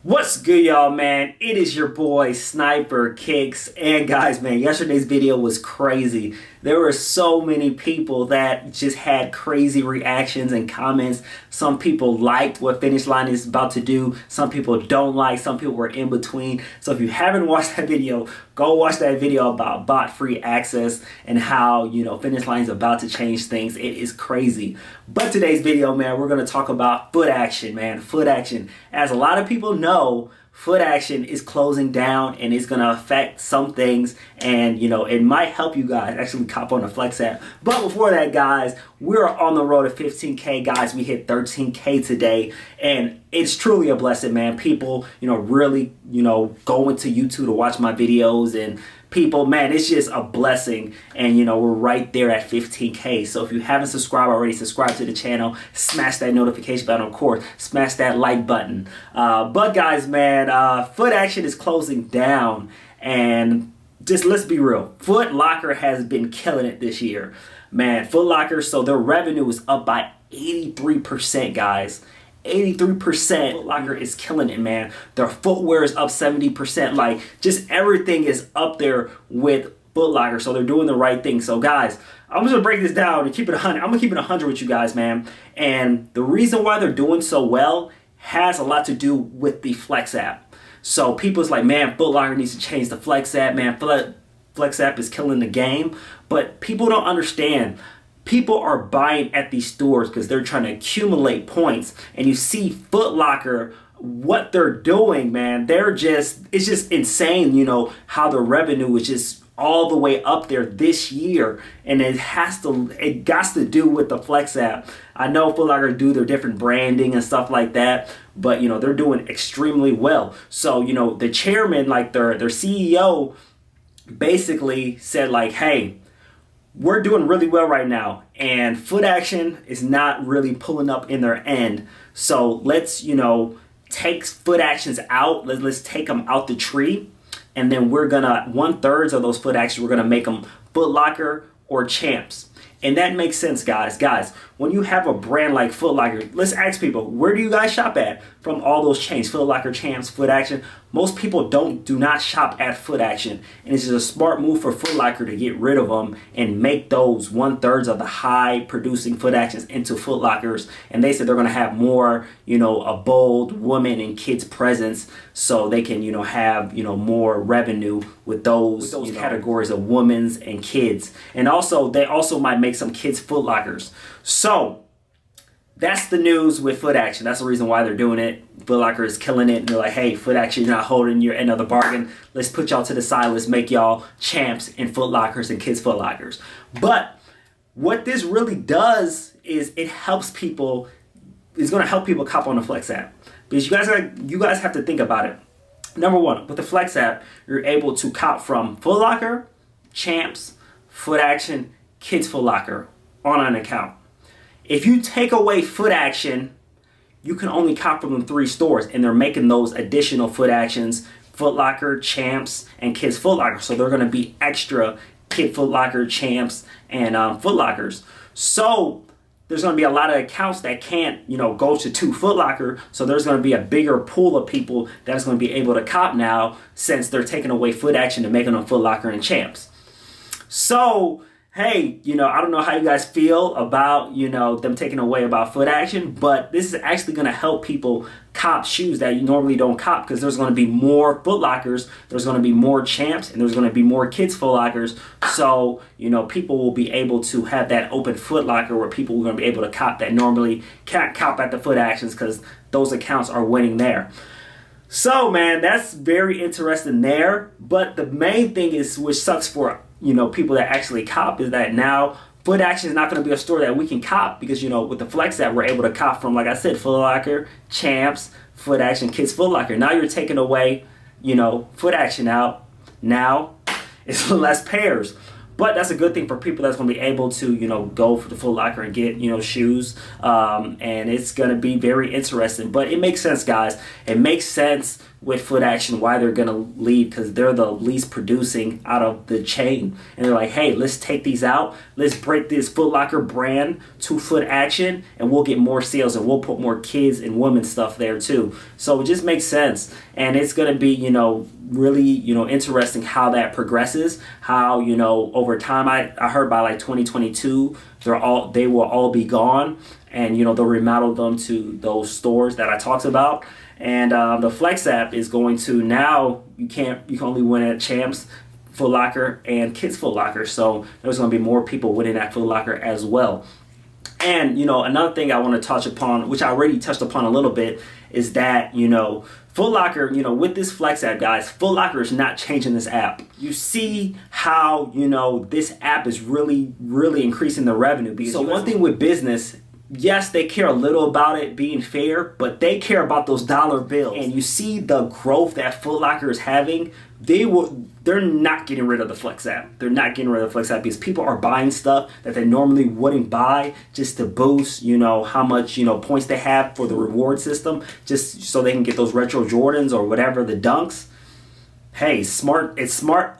What's good, y'all, man? It is your boy Sniper Kicks. And guys, man, yesterday's video was crazy. There were so many people that just had crazy reactions and comments. Some people liked what Finish Line is about to do. Some people don't like. Some people were in between. So if you haven't watched that video, go watch that video about bot-free access and how, Finish Line is about to change things. It is crazy. But today's video, man, we're going to talk about foot action, man. Foot action. As a lot of people know, foot action is closing down and it's going to affect some things, and it might help you guys actually cop on the FLX app. But before that, guys, we're on the road to 15K. Guys, we hit 13K today, and it's truly a blessing, man. People really go into YouTube to watch my videos, and people, man, it's just a blessing. And we're right there at 15K. So if you haven't subscribed already, subscribe to the channel, smash that notification button, of course, smash that like button. But guys, man, foot action is closing down, and just let's be real, Foot Locker has been killing it this year, man. Foot Locker, so their revenue is up by 83%, guys. 83%. Foot Locker is killing it, man. Their footwear is up 70%. Like, just everything is up there with Foot Locker. So they're doing the right thing. So guys, I'm just gonna break this down and keep it 100. I'm gonna keep it 100 with you guys, man. And the reason why they're doing so well has a lot to do with the FLX app. So people's like, man, Foot Locker needs to change the FLX app, man. FLX app is killing the game. But people don't understand. People are buying at these stores because they're trying to accumulate points. And you see Foot Locker, what they're doing, man, it's just insane, how the revenue is just all the way up there this year. And it got to do with the FLX app. I know Foot Locker do their different branding and stuff like that, but they're doing extremely well. So, the chairman, like their CEO, basically said like, hey, we're doing really well right now, and foot action is not really pulling up in their end. So let's, take foot actions out. Let's take them out the tree. And then we're gonna, 1/3 of those foot actions, we're gonna make them Foot Locker or Champs. And that makes sense, guys. Guys, when you have a brand like Foot Locker, let's ask people, where do you guys shop at from all those chains? Foot Locker, Champs, Foot Action. Most people do not shop at Foot Action. And it's just a smart move for Foot Locker to get rid of them and make those 1/3 of the high producing Foot Actions into Foot Lockers. And they said they're going to have more, a bold woman and kids presence, so they can, have, more revenue with those categories of women's and kids. And also, they also might make some kids Foot Lockers. So that's the news with Foot Action. That's the reason why they're doing it. Foot Locker is killing it. And they're like, hey, Foot Action, you're not holding your end of the bargain. Let's put y'all to the side. Let's make y'all Champs and Foot Lockers and kids Foot Lockers. But what this really does is it helps people. It's going to help people cop on the FLX app. Because you guys have to think about it. Number one, with the FLX app, you're able to cop from Foot Locker, Champs, Foot Action, kids Foot Locker on an account. If you take away Foot Action, you can only cop from them 3 stores, and they're making those additional Foot Actions, Foot Locker, Champs, and Kids Foot Locker. So they're going to be extra Kid Foot Locker, Champs, and Foot Lockers. So there's going to be a lot of accounts that can't, go to 2 Foot Locker. So there's going to be a bigger pool of people that's going to be able to cop now, since they're taking away Foot Action and making them Foot Locker and Champs. So hey, I don't know how you guys feel about, them taking away about Foot Action, but this is actually going to help people cop shoes that you normally don't cop, because there's going to be more Foot Lockers, there's going to be more Champs, and there's going to be more kids Foot Lockers. So, people will be able to have that open Foot Locker where people are going to be able to cop that normally can't cop at the Foot Actions, because those accounts are winning there. So, man, that's very interesting there. But the main thing is, which sucks for people that actually cop, is that now Foot Action is not going to be a store that we can cop, because with the FLX app, we're able to cop from, like I said, Foot Locker, Champs, Foot Action, Kids Foot Locker. Now you're taking away Foot Action out. Now it's less pairs. But that's a good thing for people that's going to be able to, go for the Foot Locker and get, shoes. And it's going to be very interesting. But it makes sense, guys. It makes sense with Foot Action why they're going to leave, because they're the least producing out of the chain. And they're like, hey, let's take these out. Let's break this Foot Locker brand to Foot Action, and we'll get more sales, and we'll put more kids and women's stuff there too. So it just makes sense. And it's going to be, really, interesting how that progresses, how, over time, I heard by like 2022, they will all be gone, and, they'll remodel them to those stores that I talked about. And the Flex app is going to, now you can only win at Champs, Foot Locker, and Kids Foot Locker. So there's going to be more people winning at Foot Locker as well. And, another thing I want to touch upon, which I already touched upon a little bit, is that, Foot Locker, with this Flex app, guys, Foot Locker is not changing this app. You see how, this app is really, really increasing the revenue. Because so one thing with business, yes, they care a little about it being fair, but they care about those dollar bills. And you see the growth that Foot Locker is having. They're not getting rid of the Flex app. They're not getting rid of the Flex app because people are buying stuff that they normally wouldn't buy just to boost, how much, points they have for the reward system, just so they can get those retro Jordans or whatever, the dunks. Hey, it's smart. It's smart.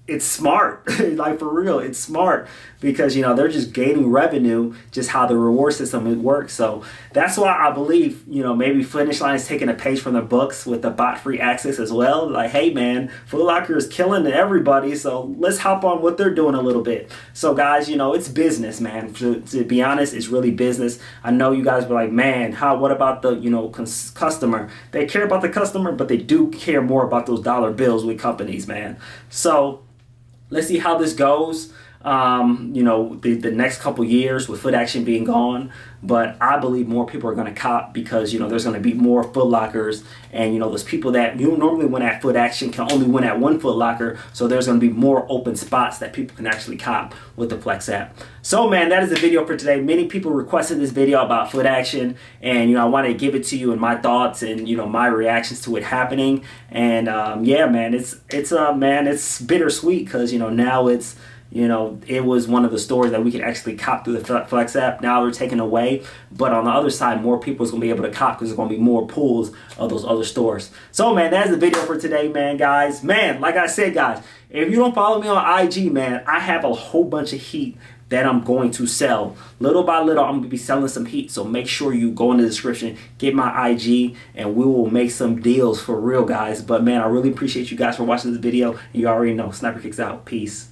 Like, for real, it's smart, because they're just gaining revenue, just how the reward system works. So that's why I believe maybe Finish Line is taking a page from the books with the bot free access as well. Like, hey man, Foot Locker is killing everybody, so let's hop on what they're doing a little bit. So guys, it's business, man. To be honest, it's really business. I know you guys were like, man, what about the customer? They care about the customer, but they do care more about those dollar bills with companies, man. So let's see how this goes, the next couple years with Foot Action being gone. But I believe more people are going to cop, because, there's going to be more Foot Lockers. And, those people that normally win at Foot Action can only win at one Foot Locker. So there's going to be more open spots that people can actually cop with the Flex app. So, man, that is the video for today. Many people requested this video about Foot Action. And, I wanted to give it to you and my thoughts and, my reactions to it happening. And, yeah, man, it's bittersweet, because, now it's, it was one of the stores that we could actually cop through the Flex app. Now they're taken away. But on the other side, more people is going to be able to cop, because there's going to be more pulls of those other stores. So, man, that's the video for today, man, guys. Man, like I said, guys, if you don't follow me on IG, man, I have a whole bunch of heat that I'm going to sell. Little by little, I'm going to be selling some heat. So make sure you go in the description, get my IG, and we will make some deals for real, guys. But, man, I really appreciate you guys for watching this video. You already know, Sniper Kicks out. Peace.